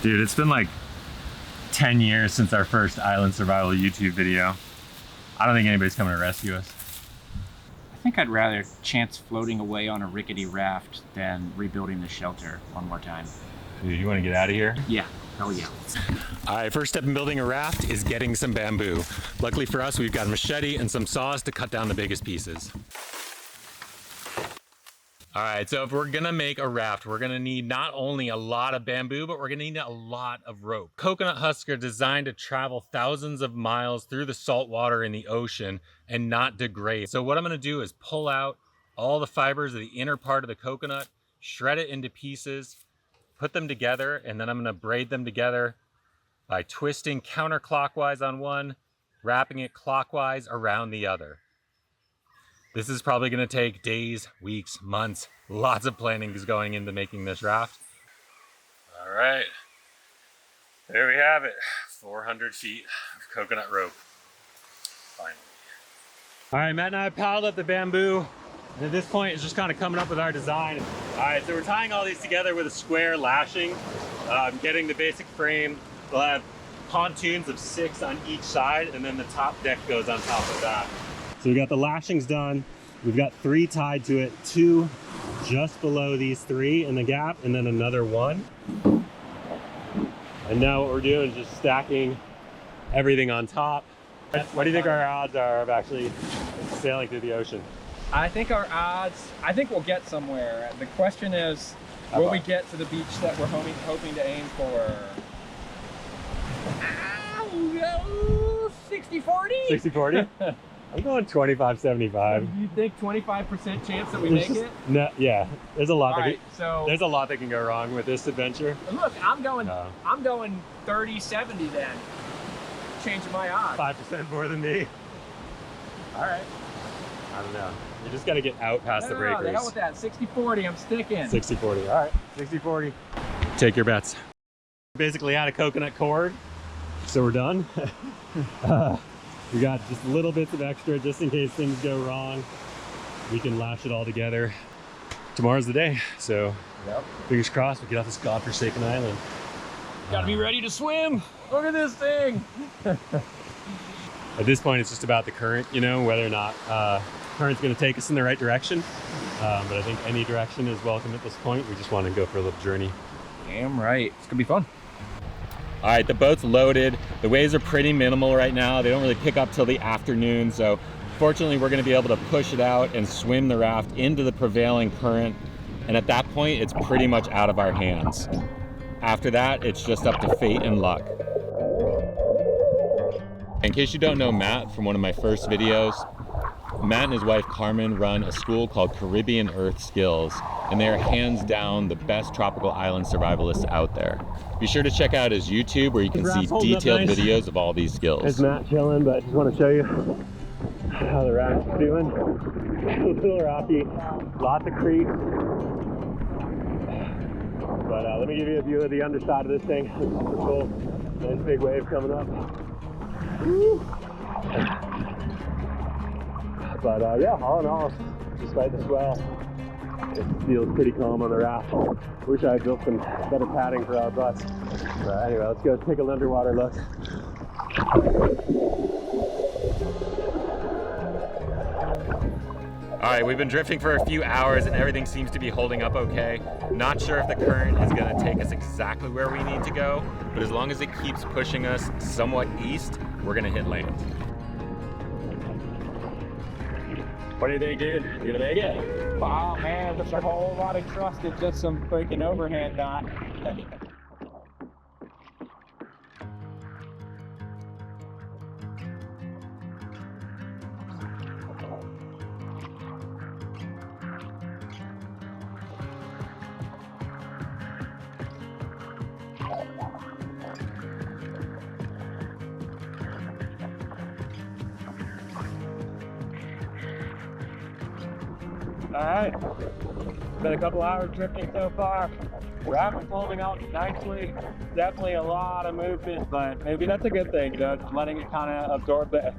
Dude, it's been like 10 years since our first island survival YouTube video. I don't think anybody's coming to rescue us. I think I'd rather chance floating away on a rickety raft than rebuilding the shelter one more time. Dude, you want to get out of here? Yeah, hell yeah. All right, first step in building a raft is getting some bamboo. Luckily for us, we've got a machete and some saws to cut down the biggest pieces. All right, so if we're gonna make a raft, we're gonna need not only a lot of bamboo, but we're gonna need a lot of rope. Coconut husks are designed to travel thousands of miles through the salt water in the ocean and not degrade. So what I'm gonna do is pull out all the fibers of the inner part of the coconut, shred it into pieces, put them together, and then I'm gonna braid them together by twisting counterclockwise on one, wrapping it clockwise around the other. This is probably gonna take days, weeks, months. Lots of planning is going into making this raft. All right, there we have it. 400 feet of coconut rope, finally. All right, Matt and I piled up the bamboo. And at this point, it's just kind of coming up with our design. All right, so we're tying all these together with a square lashing, getting the basic frame. We'll have pontoons of 6 on each side, and then the top deck goes on top of that. So we got the lashings done. We've got 3 tied to it, 2 just below these 3 in the gap, and then another 1. And now what we're doing is just stacking everything on top. What do you think our odds are of actually sailing through the ocean? I think our odds, I think we'll get somewhere. The question is, will we get to the beach that we're hoping to aim for? 60-40? 60-40? I'm going 25-75. You think 25% chance that we make it? No, yeah, there's a lot. There's a lot that can go wrong with this adventure. Look, I'm going 30-70 then. Changing my odds. 5% more than me. All right. I don't know. You just got to get out past the breakers. The hell with that. 60-40, I'm sticking. 60-40. All right, 60-40. Take your bets. Basically out of coconut cord, so we're done. We got just little bits of extra just in case things go wrong. We can lash it all together. Tomorrow's the day, so fingers crossed we get off this godforsaken island. Gotta be ready to swim. Look at this thing. At this point, it's just about the current, you know, whether or not current's going to take us in the right direction. But I think any direction is welcome at this point. We just want to go for a little journey. Damn right. It's gonna be fun. All right, the boat's loaded. The waves are pretty minimal right now. They don't really pick up till the afternoon. So fortunately, we're gonna be able to push it out and swim the raft into the prevailing current. And at that point, it's pretty much out of our hands. After that, it's just up to fate and luck. In case you don't know Matt from one of my first videos, Matt and his wife Carmen run a school called Caribbean Earth Skills, and they are hands down the best tropical island survivalists out there. Be sure to check out his YouTube where you can see detailed videos of all these skills. There's Matt chilling, but I just want to show you how the raft is doing. A little rocky, lots of creeks. But let me give you a view of the underside of this thing. This is super cool. Nice big wave coming up. Woo. But yeah, all in all, despite the swell, it feels pretty calm on the raft. Wish I had built some better padding for our butts. But anyway, let's go take an underwater look. All right, we've been drifting for a few hours and everything seems to be holding up okay. Not sure if the current is gonna take us exactly where we need to go, but as long as it keeps pushing us somewhat east, we're gonna hit land. What do you think, dude? You gonna make it? Wow, man, there's a whole lot of trust in just some freaking overhand knot. All right, been a couple hours drifting so far. Raft is holding out nicely. Definitely a lot of movement, but maybe that's a good thing, you know, just letting it kind of absorb the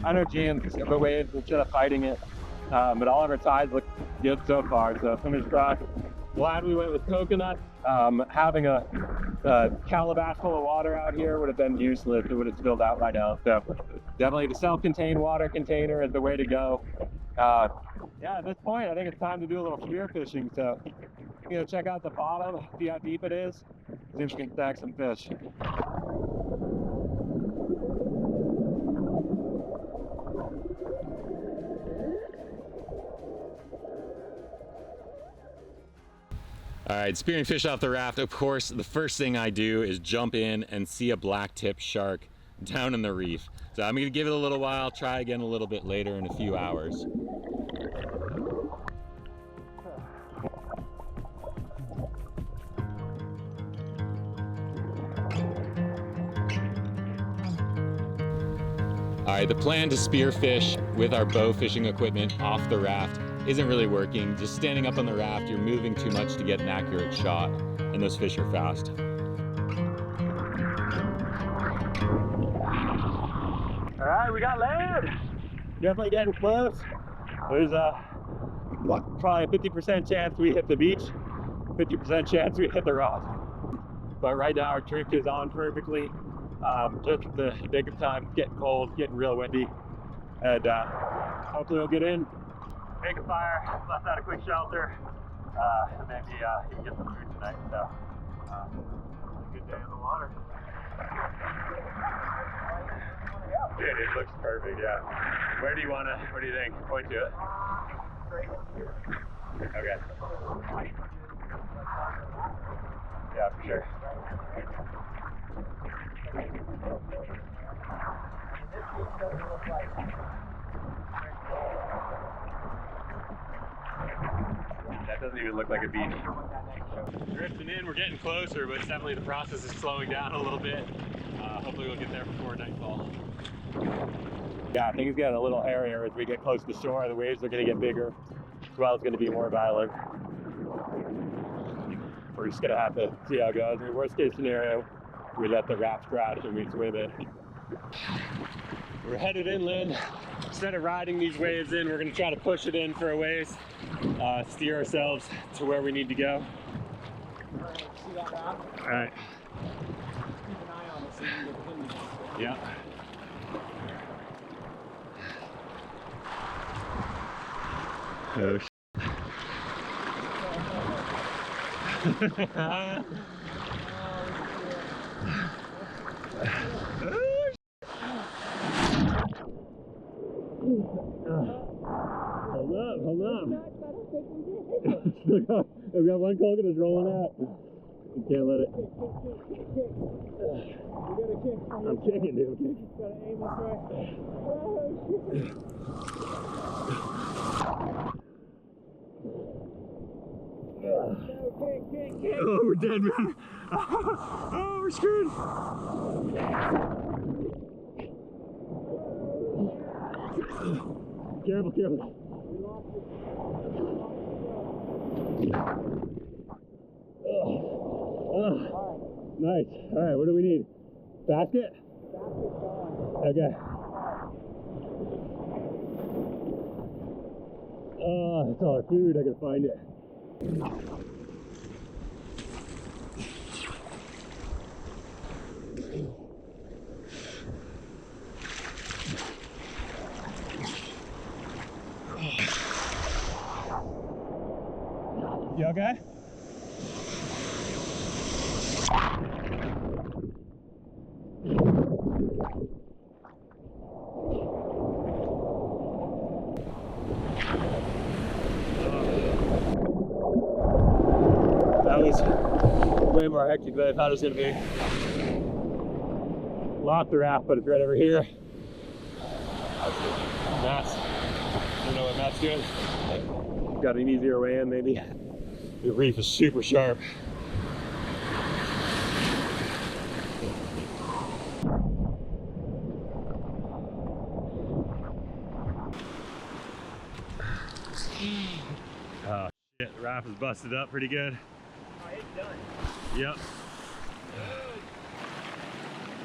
energy and the waves instead of fighting it. But all of our sides look good so far, so fingers crossed glad we went with coconut. Having a calabash full of water out here would have been useless. It would have spilled out by now. So definitely the self-contained water container is the way to go. Yeah, at this point, I think it's time to do a little spear fishing. So, you know, check out the bottom, see how deep it is, see if we can snag some fish. All right, spearing fish off the raft. Of course, the first thing I do is jump in and see a black tip shark down in the reef. So I'm gonna give it a little while, try again a little bit later in a few hours. All right, the plan to spearfish with our bow fishing equipment off the raft isn't really working. Just standing up on the raft, you're moving too much to get an accurate shot, and those fish are fast. All right, we got land. Definitely getting close. There's probably a 50% chance we hit the beach, 50% chance we hit the rock. But right now our trick is on perfectly. Just at the nick of time, getting cold, getting real windy, and hopefully we'll get in, make a fire, bust out a quick shelter, and maybe you can get some food tonight. So, a good day in the water. Dude, it looks perfect, yeah. What do you think? Point to it. Okay. Yeah, for sure. That doesn't even look like a beach. Drifting in, we're getting closer, but definitely the process is slowing down a little bit. Hopefully we'll get there before nightfall. Yeah, things get a little hairier as we get close to shore. The waves are going to get bigger. Swell's going to be more violent. We're just going to have to see how it goes. I mean, worst case scenario, we let the raft crash and we swim in. We're headed inland. Instead of riding these waves in, we're going to try to push it in for a ways, steer ourselves to where we need to go. See that raft? All right. Keep an eye on it so you can get the wind. Yeah. Oh, Hold up. I've got one coconut that's rolling out. You can't let it. You gotta kick. I'm kicking, dude. Gotta aim this way. Oh, shit. Kick. Oh, we're dead, man. Oh, we're screwed. Careful. Nice. All right, what do we need? Basket? Okay. Oh, that's all our food. I gotta find it. You okay? That was way more hectic than I thought it was going to be. Lost the raft, but it's right over here. Matt's, I don't know what Matt's doing. Got an easier way in, maybe. The reef is super sharp. Oh shit, the raft is busted up pretty good. Oh, it's done. Yep.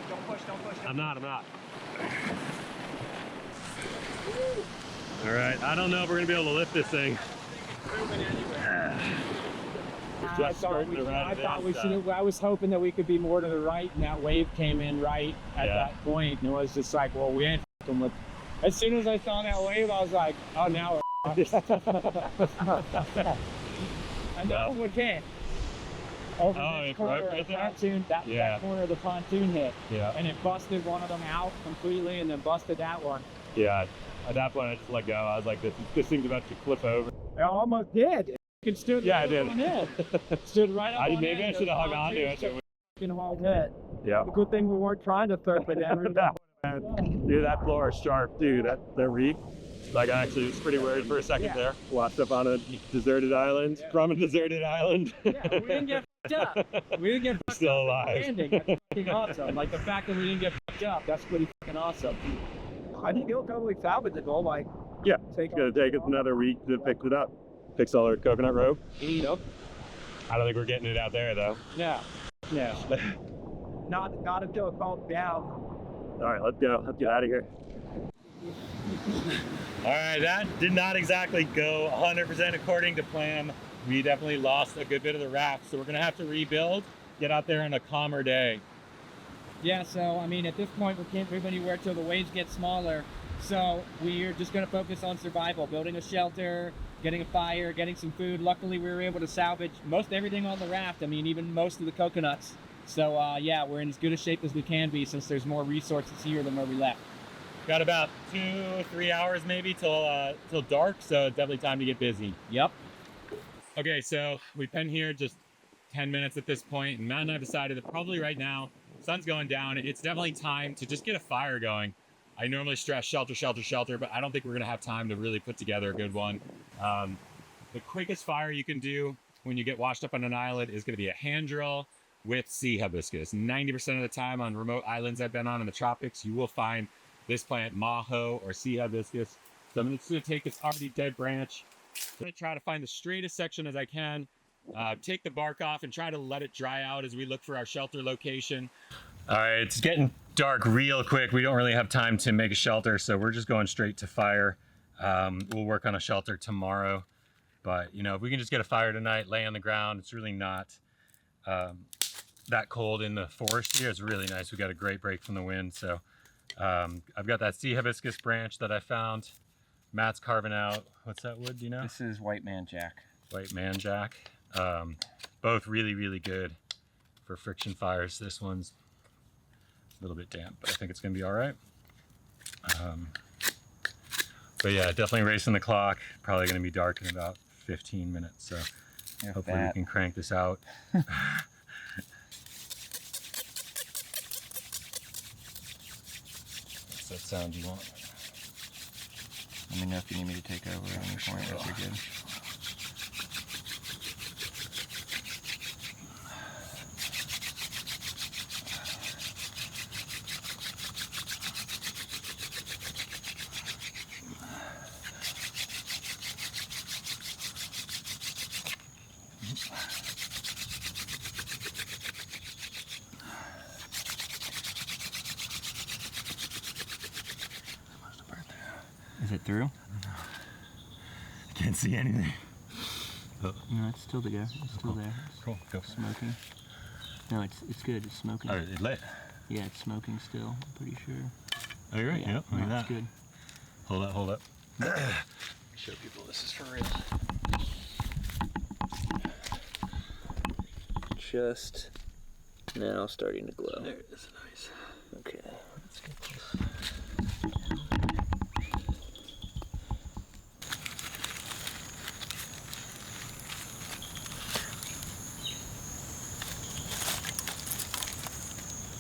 Don't push. I'm not. All right, I don't know if we're gonna be able to lift this thing. Moving anywhere. Just skirting around I the thought we inside. should. I was hoping that we could be more to the right, and that wave came in right at Yeah. that point, and it was just like, well, we ain't fucking with. As soon as I saw that wave, I was like, oh, now we're. And that's what came. Over Oh, this it's corner right of the there? pontoon, Yeah. that corner of the pontoon hit, Yeah. and it busted one of them out completely, and then busted that one. Yeah. At that point, I just let go. I was like, this thing's about to flip over. It almost did. It stood Yeah, right I did. up on end. Stood right up on Maybe I end. should have hung on to it. Fucking hauled it. Yeah. Good thing we weren't trying to surf it ever. Dude, that floor is sharp, dude. That reef. Like, I actually was pretty worried for a second there. Washed up on a deserted island, from a deserted island. Yeah, we didn't get fucked up. We didn't get fucked Still up. alive. Landing. That's fucking awesome. Like the fact that we didn't get fucked up, that's pretty fucking awesome. I think he'll totally salvage it though, like Yeah, take it's gonna take us another week to fix it up. Fix all our coconut rope. you know. I don't think we're getting it out there though. Yeah. Yeah. Not until it falls down. All right, let's go. Let's get out of here. All right, that did not exactly go 100% according to plan. We definitely lost a good bit of the raft, so we're gonna have to rebuild, get out there on a calmer day. Yeah, so I mean at this point we can't move anywhere till the waves get smaller. So we're just gonna focus on survival, building a shelter, getting a fire, getting some food. Luckily we were able to salvage most everything on the raft. I mean even most of the coconuts. So yeah, we're in as good a shape as we can be since there's more resources here than where we left. Got about 2-3 hours maybe till dark, so it's definitely time to get busy. Yep. Okay, so we've been here just 10 minutes at this point, and Matt and I decided that probably right now, sun's going down, it's definitely time to just get a fire going. I normally stress shelter, shelter, shelter, but I don't think we're gonna have time to really put together a good one. The quickest fire you can do when you get washed up on an island is gonna be a hand drill with sea hibiscus. 90% of the time on remote islands I've been on in the tropics, you will find this plant, maho or sea hibiscus. So I'm just gonna take this already dead branch. I'm gonna try to find the straightest section as I can, take the bark off and try to let it dry out as we look for our shelter location. All right, it's getting dark real quick. We don't really have time to make a shelter, so we're just going straight to fire. We'll work on a shelter tomorrow, but you know, if we can just get a fire tonight, lay on the ground, it's really not that cold in the forest here. It's really nice. We got a great break from the wind, so I've got that sea hibiscus branch that I found. Matt's carving out, what's that wood, do you know? This is white man jack. White man jack. Both really, really good for friction fires. This one's a little bit damp, but I think it's gonna be all right. But yeah, definitely racing the clock. Probably gonna be dark in about 15 minutes, so hopefully we can crank this out. What's that sound you want? Let me know if you need me to take over at any point. If you're good. Is it through? I can't see anything. No, it's still there. It's still there. Cool, go. Smoking. No, it's good. It's smoking. Oh, it lit. Yeah, it's smoking still. I'm pretty sure. Oh, you're right. Yeah, Yep, no, look at it's that. good. Hold up, hold up. Show people this is for real. Just now starting to glow. There it is, nice. Okay, let's get this.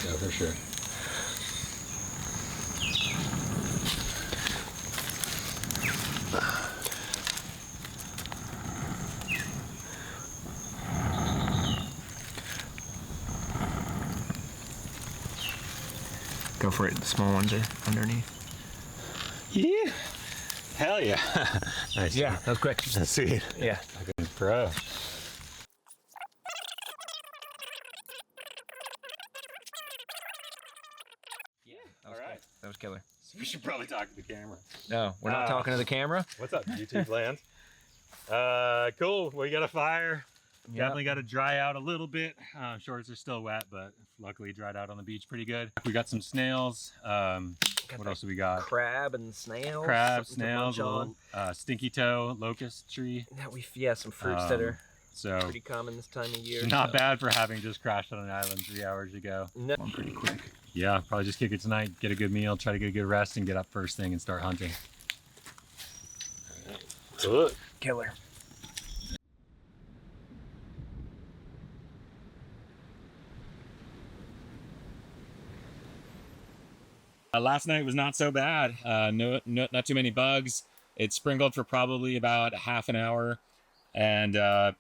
Yeah, for sure. Go for it. The small ones are underneath. Yeah. Hell yeah. Nice. Yeah, that was quick. That's sweet. Yeah. Fucking pro. All right. That was killer. We should probably talk to the camera. No, we're not talking to the camera. What's up, YouTube land? Cool. We got a fire. Definitely got to dry out a little bit. Shorts are still wet, but luckily dried out on the beach pretty good. We got some snails. What else do we got? Crab and snails. Crab, snails, a little stinky toe, locust tree. Yeah, some fruits that are so pretty common this time of year. Not bad for having just crashed on an island 3 hours ago. No. Going pretty quick. Yeah, probably just kick it tonight, get a good meal, try to get a good rest, and get up first thing and start hunting. Killer. Last night was not so bad. Not too many bugs. It sprinkled for probably about half an hour, and that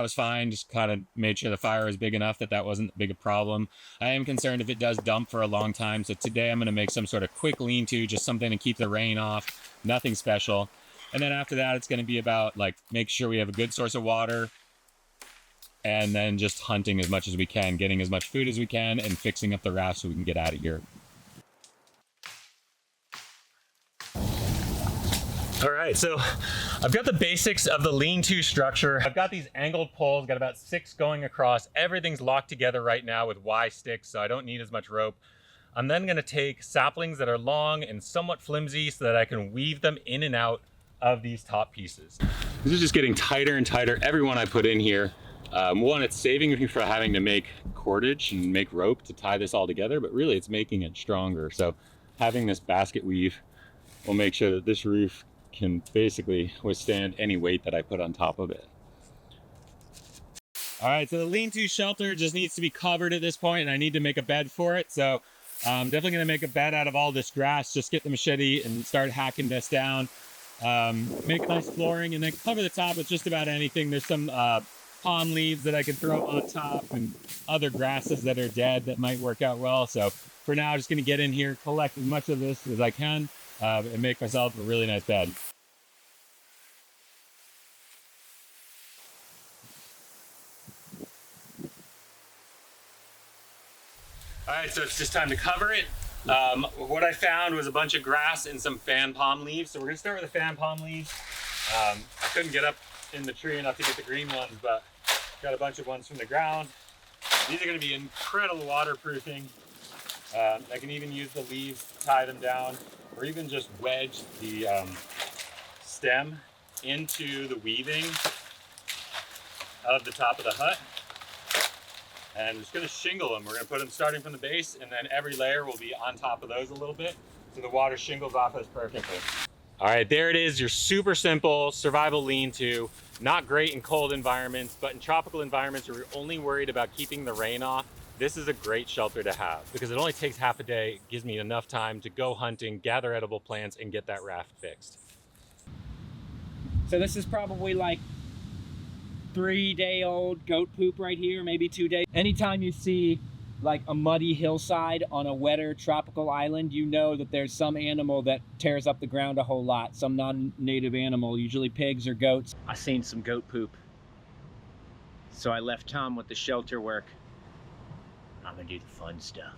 was fine. Just kind of made sure the fire was big enough that wasn't big a problem. I am concerned if it does dump for a long time, so today I'm going to make some sort of quick lean-to, just something to keep the rain off, nothing special. And then after that, it's going to be about like make sure we have a good source of water, and then just hunting as much as we can, getting as much food as we can, and fixing up the raft so we can get out of here. All right, so I've got the basics of the lean-to structure. I've got these angled poles, got about 6 going across. Everything's locked together right now with Y sticks, so I don't need as much rope. I'm then gonna take saplings that are long and somewhat flimsy so that I can weave them in and out of these top pieces. This is just getting tighter and tighter. Every one I put in here. One, it's saving me from having to make cordage and make rope to tie this all together, but really it's making it stronger. So having this basket weave will make sure that this roof can basically withstand any weight that I put on top of it. All right, so the lean-to shelter just needs to be covered at this point, and I need to make a bed for it. So I'm definitely gonna make a bed out of all this grass, just get the machete and start hacking this down. Make nice flooring and then cover the top with just about anything. There's some palm leaves that I can throw on top and other grasses that are dead that might work out well. So for now, just gonna get in here, collect as much of this as I can, and make myself a really nice bed. All right, so it's just time to cover it. What I found was a bunch of grass and some fan palm leaves. So we're gonna start with the fan palm leaves. I couldn't get up in the tree enough to get the green ones, but got a bunch of ones from the ground. These are gonna be incredible waterproofing. I can even use the leaves to tie them down, or even just wedge the stem into the weaving of the top of the hut. And I'm just gonna shingle them. We're gonna put them starting from the base, and then every layer will be on top of those a little bit, so the water shingles off us perfectly. All right, there it is, your super simple survival lean-to. Not great in cold environments, but in tropical environments where we're only worried about keeping the rain off, this is a great shelter to have because it only takes half a day. It gives me enough time to go hunting, gather edible plants, and get that raft fixed. So this is probably like 3-day-old goat poop right here, maybe 2 days. Anytime you see like a muddy hillside on a wetter tropical island, you know that there's some animal that tears up the ground a whole lot, some non-native animal, usually pigs or goats. I seen some goat poop, so I left Tom with the shelter work. I'm gonna do the fun stuff.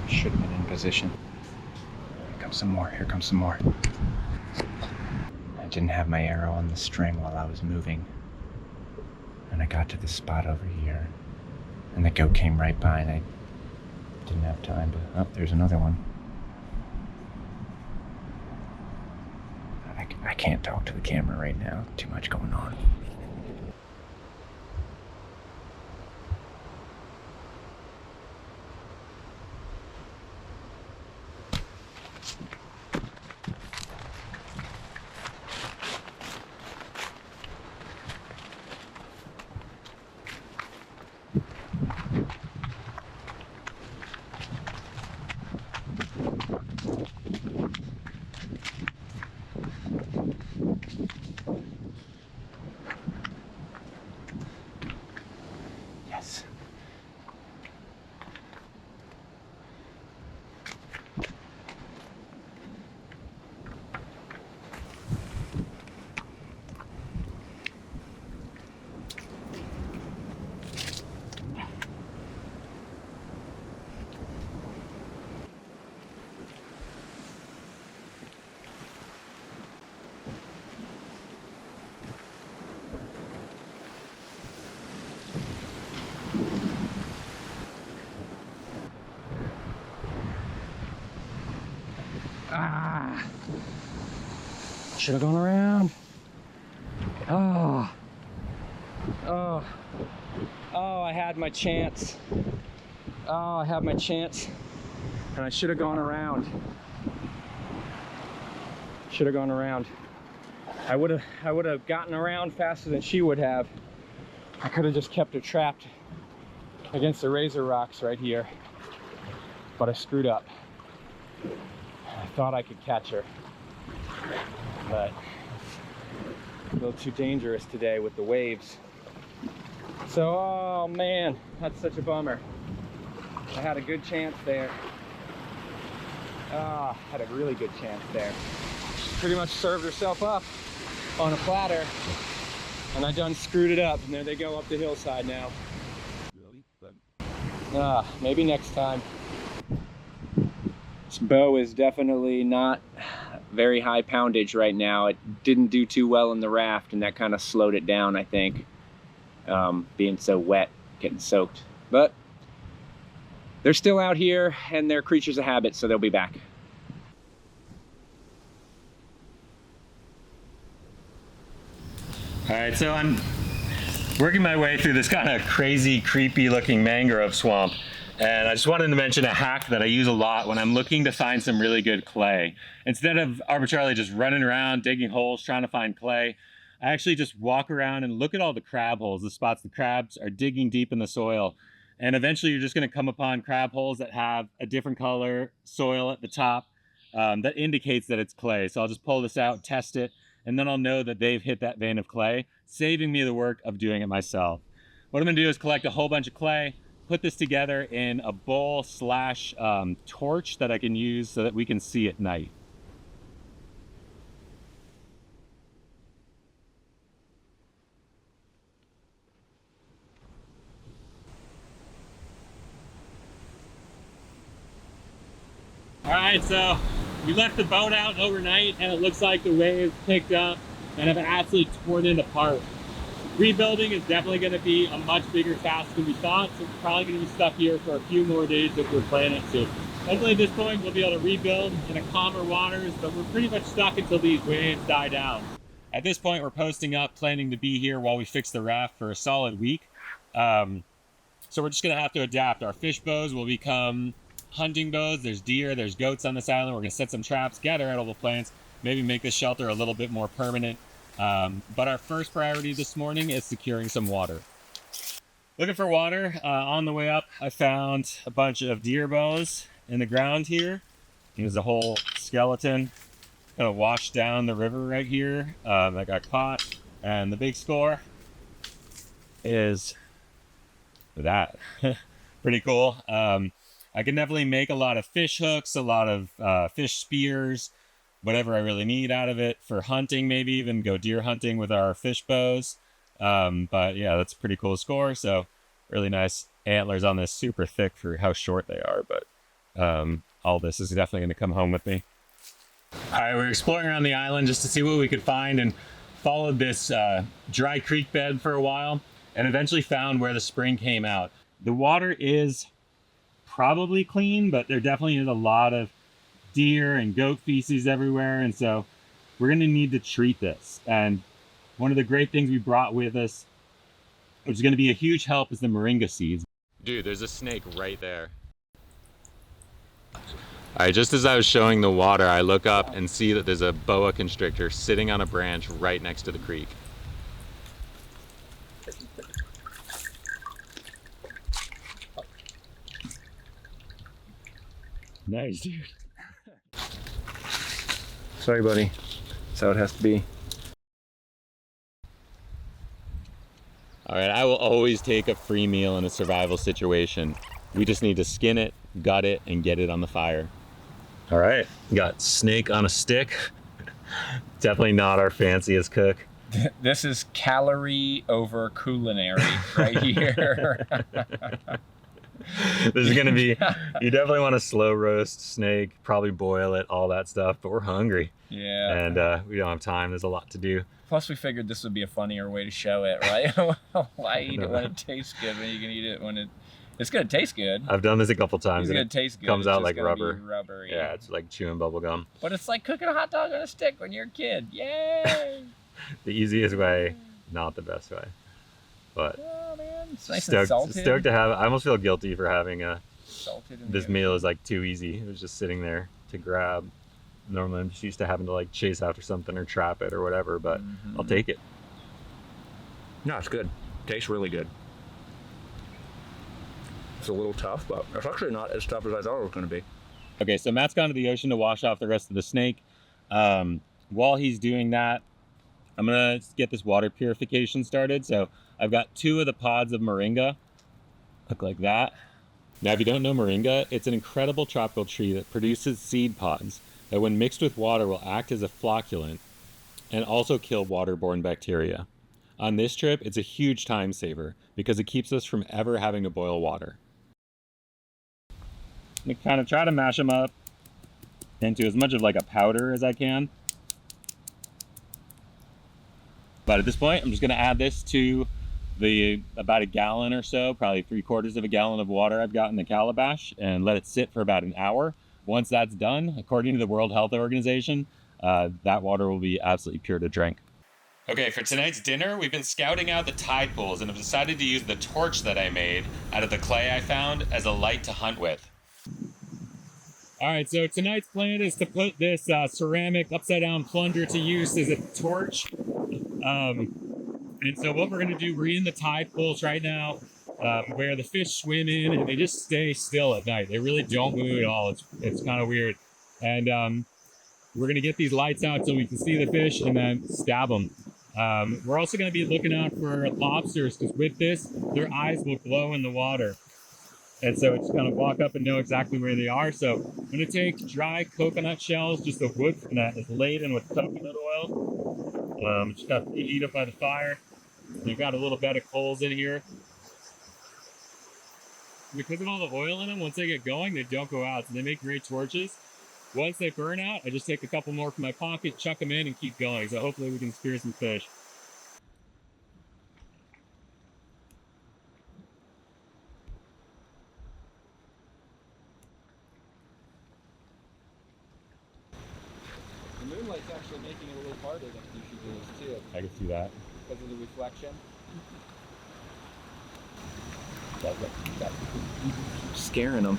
Should have been in position. Here comes some more, here comes some more. I didn't have my arrow on the string while I was moving. And I got to the spot over here. And the goat came right by and I didn't have time to... Oh, there's another one. I can't talk to the camera right now. Too much going on. Should have gone around. Oh. Oh. Oh, I had my chance. Oh, I had my chance. And I should have gone around. Should have gone around. I would have gotten around faster than she would have. I could have just kept her trapped against the razor rocks right here. But I screwed up. I thought I could catch her, but a little too dangerous today with the waves. So, oh man, that's such a bummer. I had a good chance there. Ah, had a really good chance there. She pretty much served herself up on a platter, and I done screwed it up, and there they go up the hillside now. Maybe next time. This bow is definitely not very high poundage right now. It didn't do too well in the raft, and that kind of slowed it down, I think. Being so wet, getting soaked. But they're still out here, and they're creatures of habit, so they'll be back. All right, so I'm working my way through this kind of crazy, creepy looking mangrove swamp. And I just wanted to mention a hack that I use a lot when I'm looking to find some really good clay. Instead of arbitrarily just running around, digging holes, trying to find clay, I actually just walk around and look at all the crab holes, the spots the crabs are digging deep in the soil. And eventually you're just gonna come upon crab holes that have a different color soil at the top that indicates that it's clay. So I'll just pull this out, test it, and then I'll know that they've hit that vein of clay, saving me the work of doing it myself. What I'm gonna do is collect a whole bunch of clay, put this together in a bowl slash torch that I can use so that we can see at night. All right, so we left the boat out overnight, and it looks like the waves picked up and have absolutely torn it apart. Rebuilding is definitely going to be a much bigger task than we thought, so we're probably going to be stuck here for a few more days if we're planning to. Hopefully at this point we'll be able to rebuild in a calmer waters, but we're pretty much stuck until these waves die down. At this point, we're posting up, planning to be here while we fix the raft for a solid week. So we're just going to have to adapt. Our fish bows will become hunting bows. There's deer, there's goats on this island. We're going to set some traps, gather edible plants, maybe make this shelter a little bit more permanent. But our first priority this morning is securing some water. Looking for water. On the way up, I found a bunch of deer bones in the ground here. There's a whole skeleton kind of washed down the river right here that got caught. And the big score is that. Pretty cool. I can definitely make a lot of fish hooks, a lot of fish spears, whatever I really need out of it for hunting, maybe even go deer hunting with our fish bows. But yeah, that's a pretty cool score. So really nice antlers on this, super thick for how short they are. But all this is definitely going to come home with me. All right, we're exploring around the island just to see what we could find, and followed this dry creek bed for a while and eventually found where the spring came out. The water is probably clean, but there definitely is a lot of deer and goat feces everywhere, and so we're going to need to treat this. And one of the great things we brought with us, which is going to be a huge help, is the moringa seeds. Dude, there's a snake right there. All right, just as I was showing the water, I look up and see that there's a boa constrictor sitting on a branch right next to the creek. Nice, dude. Sorry, buddy. That's how it has to be. All right, I will always take a free meal in a survival situation. We just need to skin it, gut it, and get it on the fire. All right, got snake on a stick. Definitely not our fanciest cook. This is calorie over culinary right here. This is gonna be, you definitely want to slow roast snake, probably boil it, all that stuff, but we're hungry. Yeah. And we don't have time, there's a lot to do. Plus we figured this would be a funnier way to show it, right? Why eat it when it tastes good when you can eat it when It's gonna taste good. I've done this a couple times. It's and gonna it taste good. comes It's out just like gonna rubber. be rubbery. Yeah, it's like chewing bubble gum. But it's like cooking a hot dog on a stick when you're a kid. Yay! The easiest way, not the best way. But Oh man, it's nice and stoked, salted. stoked to have. I almost feel guilty for having Salted in this the meal is like too easy. It was just sitting there to grab. Normally I'm just used to having to like chase after something or trap it or whatever, but I'll take it. No, it's good. Tastes really good. It's a little tough, but it's actually not as tough as I thought it was going to be. Okay, so Matt's gone to the ocean to wash off the rest of the snake. While he's doing that, I'm gonna get this water purification started. So I've got 2 of the pods of moringa. Look like that. Now, if you don't know moringa, it's an incredible tropical tree that produces seed pods that when mixed with water will act as a flocculant and also kill waterborne bacteria. On this trip, it's a huge time saver because it keeps us from ever having to boil water. I'm gonna kind of try to mash them up into as much of like a powder as I can. But at this point, I'm just gonna add this to the about a gallon or so, probably 3/4 of a gallon of water I've got in the calabash, and let it sit for about an hour. Once that's done, according to the World Health Organization, that water will be absolutely pure to drink. Okay, for tonight's dinner, we've been scouting out the tide pools and have decided to use the torch that I made out of the clay I found as a light to hunt with. All right, so tonight's plan is to put this ceramic upside down plunger to use as a torch. And so what we're gonna do, we're in the tide pools right now, where the fish swim in and they just stay still at night. They really don't move at all. It's kind of weird. And we're gonna get these lights out so we can see the fish and then stab them. We're also gonna be looking out for lobsters because with this, their eyes will glow in the water. And so it's gonna walk up and know exactly where they are. So I'm gonna take dry coconut shells, just the wood from that is laden with coconut oil. Just got to heat up by the fire. We've got a little bed of coals in here. Because of all the oil in them, once they get going, they don't go out. So they make great torches. Once they burn out, I just take a couple more from my pocket, chuck them in, and keep going. So hopefully we can spear some fish. The moonlight's actually making it a little harder than it usually is too, I can see that. because of the reflection. Scaring them.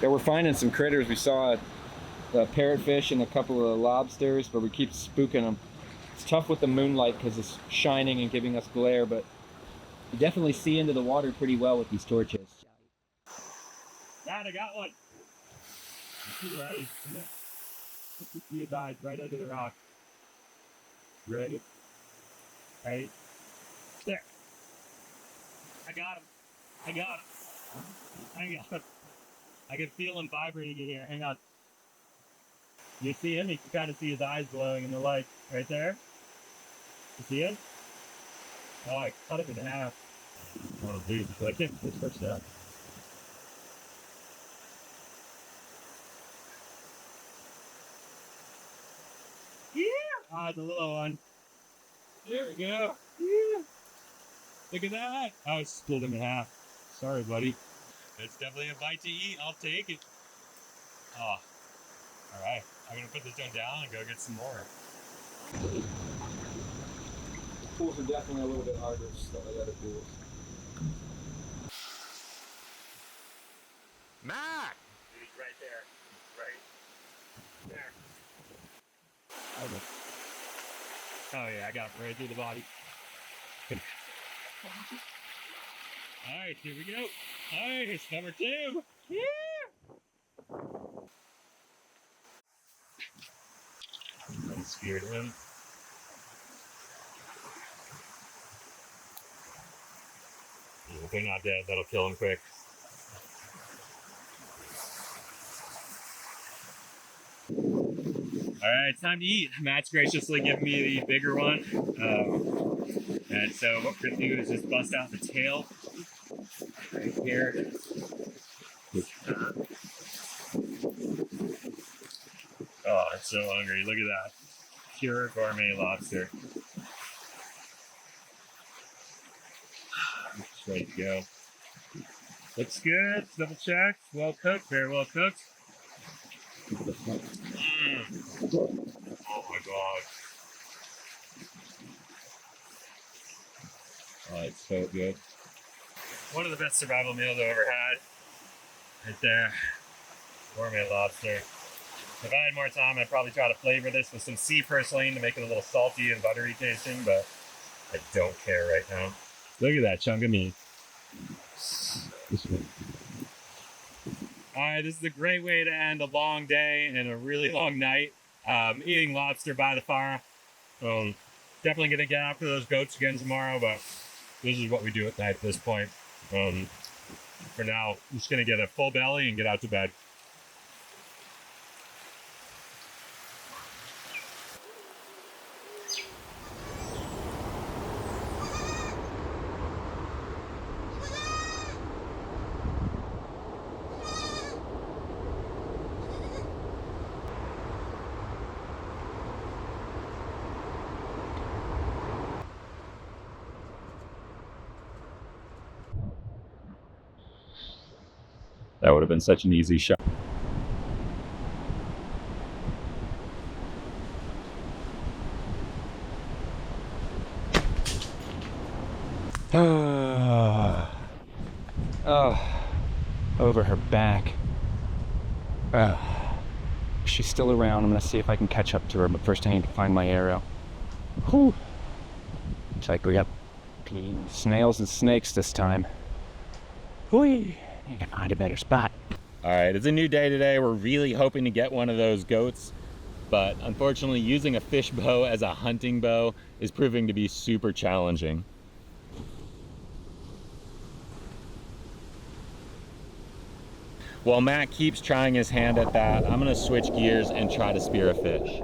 Yeah, we're finding some critters. We saw a parrotfish and a couple of lobsters, but we keep spooking them. It's tough with the moonlight because it's shining and giving us glare, but you definitely see into the water pretty well with these torches. Dad, I got one. Right. He died right under the rock. Ready? Right there. I got him. I got him. I got him. I can feel him vibrating in here. Hang on. You see him? You can kind of see his eyes glowing in the light right there. You see him? Oh, I cut him in half. Oh, dude, I can't push that. Yeah! Ah, it's a little one. There we go. Yeah! Look at that. Oh, I split him in half. Sorry, buddy. It's definitely a bite to eat. I'll take it. Oh. Alright. I'm gonna put this one down and go get some more. Pools are definitely a little bit harder than the other pools. Mac! He's right there. Right there. Oh yeah, I got it right through the body. Alright, here we go. Nice, number 2. Yeah! I speared him. If they're not dead, that'll kill him quick. Alright, it's time to eat. Matt's graciously given me the bigger one. And so what we're going to do is just bust out the tail right here. Oh, I'm so hungry. Look at that. Pure gourmet lobster. Ready to go. Looks good. Double check. Well cooked. Very well cooked. Oh my god. Oh, it's so good. One of the best survival meals I've ever had. Right there. Gourmet lobster. If I had more time, I'd probably try to flavor this with some sea purslane to make it a little salty and buttery tasting, but I don't care right now. Look at that chunk of meat. All right, this is a great way to end a long day and a really long night. Eating lobster by the fire. Definitely gonna get after those goats again tomorrow, but this is what we do at night at this point. For now, I'm just gonna get a full belly and get out to bed. That would have been such an easy shot. Over her back. She's still around. I'm gonna see if I can catch up to her, but first I need to find my arrow. Whew. Looks like we got snails and snakes this time. Whee! I can find a better spot. All right, it's a new day today. We're really hoping to get one of those goats, but unfortunately using a fish bow as a hunting bow is proving to be super challenging. While Matt keeps trying his hand at that, I'm gonna switch gears and try to spear a fish.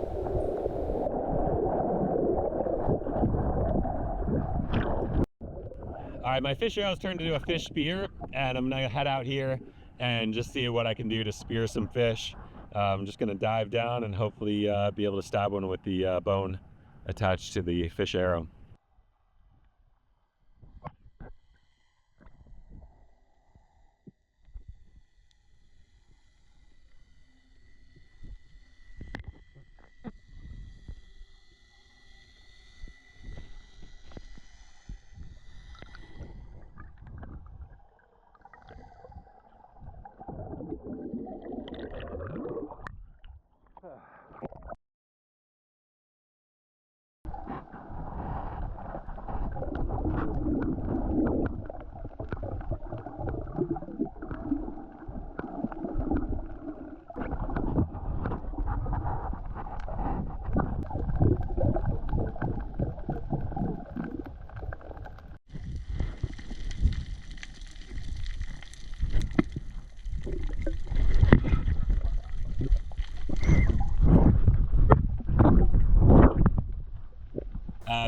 All right, my fish arrow's turned into a fish spear, and I'm gonna head out here and just see what I can do to spear some fish. I'm just gonna dive down and hopefully be able to stab one with the bone attached to the fish arrow.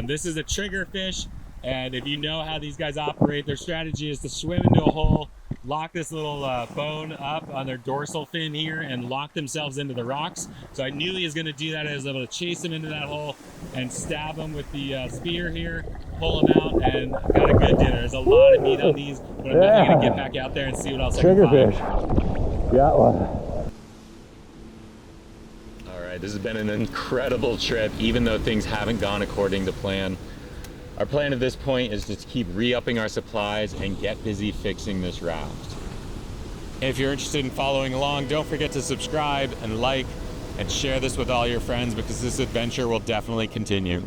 This is a trigger fish, and if you know how these guys operate, their strategy is to swim into a hole, lock this little bone up on their dorsal fin here, and lock themselves into the rocks. So I knew he was going to do that. I was able to chase him into that hole and stab him with the spear here, pull him out, and got a good dinner. There's a lot of meat on these, but I'm definitely going to get back out there and see what else I can find. Triggerfish. Got one. This has been an incredible trip, even though things haven't gone according to plan. Our plan at this point is to keep re-upping our supplies and get busy fixing this raft. If you're interested in following along, don't forget to subscribe and like and share this with all your friends, because this adventure will definitely continue.